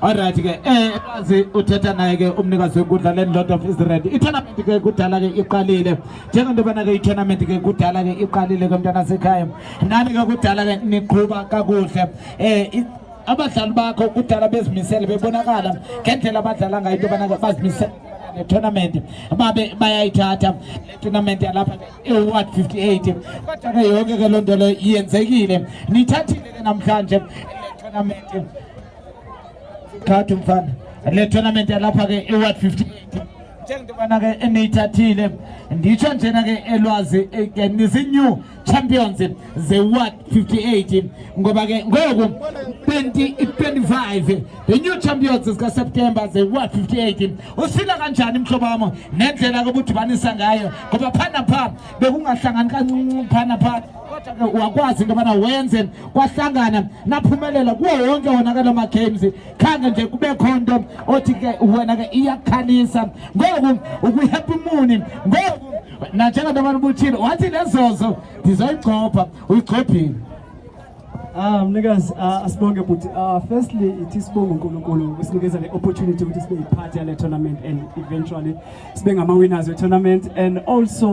Alright ke bazi uthetha naye ke umnikazi wenkundla le Lord of Israel. I-tournament ke kudala ke iqalile. Njengentobana ke i-tournament ke kudala ke iqalile ke mntana sekhaya. Nani ke kudala ke niqhuba kakuhle. Abadlali bakho kudala bezimisele bebonakala ngendlela abadlala ngayo intobana ke bazimisele le tournament babe bayayithatha le tournament yalapha e-Ward 58 kodwa ke yonke ke lonto le iyenzekile nithathile ke namhlanje le tournament khathi mfana le tournament yalapha ke e-Ward 58 njengobana ke eniyithathile nditsho njena ke elwazi ke nisi-new champions ze-Ward 58 ngoba ke ngoku 2025 the new champions zika-September ze-Ward 58 usifila kanjani mhlobo wami nendlela ke ubudibanisa ngayo ngoba phana pha bekungahlangani kancinci phana pha kodwa ke wakwazi intobana wenze kwahlangana naphumelela kuwo wonke wona ke lama games khange nje kube khonto othi ke wena ke iyakhalisa ngoku ukuhappy moon ngoku nanjengoba ubuthile wathi lezozo ndizoyigcopha uyigcophile. Mnikazi asibonge but firstly it is sibonga uNkulunkulu usinikeza le opportunity ukuthi sibe part yale tournament and eventually sibe ngama winners we tournament and also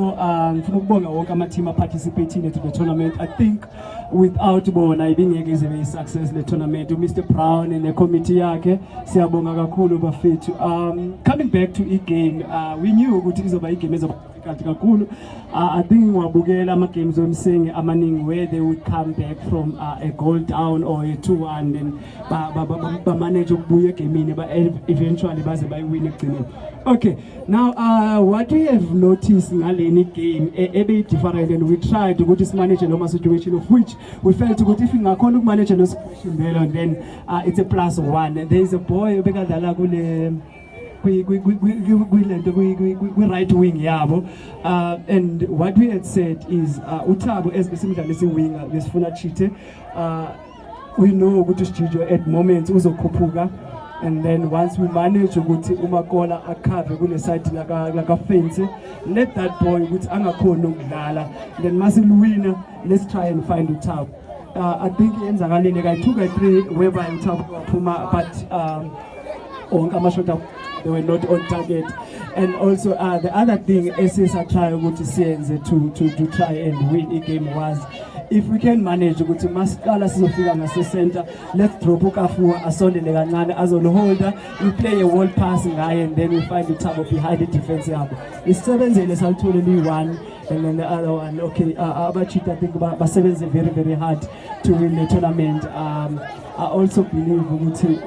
ngifuna ukubonga wonke ama team participating to the tournament. I think without bona ibingeke ize be success le tournament. Mr Brown and the committee yakhe siyabonga kakhulu bafethu. Coming back to i-game we knew ukuthi izoba i-game ezoba kakhulu. I think ngwabukela ama games wemsenge amaningi where they would come back from a goal down or a 2-1 then ba manage ukubuya egamini ba eventually baze bayiwina egcineni. Okay, now what we have noticed ngaleni game ebe different and we tried ukuthi simanage noma situation of which we felt ukuthi if ingakhona ukumanage no situation there then it's a +1. There is a boy obekadlala kule right wing yabo and what we had said is uThabo as besimdlalisa winger besifuna Chite we know ukuthi uSijijo at moments uzokhuphuka and then once we manage ukuthi uMakola akhave kule side laka fence let that boy ukuthi angakhona ukudlala then masiluwina let's try and find uThabo. I think yenzakalile ka 2-3 whereby uThabo waphuma but onke they were not on target. And also the other thing SSA try ukuthi siyenze to try and win a game was if we can manage ukuthi masiqala sizofika ngase center let's drop uKafuwa asondele kancane azoloholder we play a wall pass ngaye and then we find uThabo behind the defense yabo isebenzele salithole li-1 and then the other one okay abachita I think basebenze very hard to win the tournament. I also believe ukuthi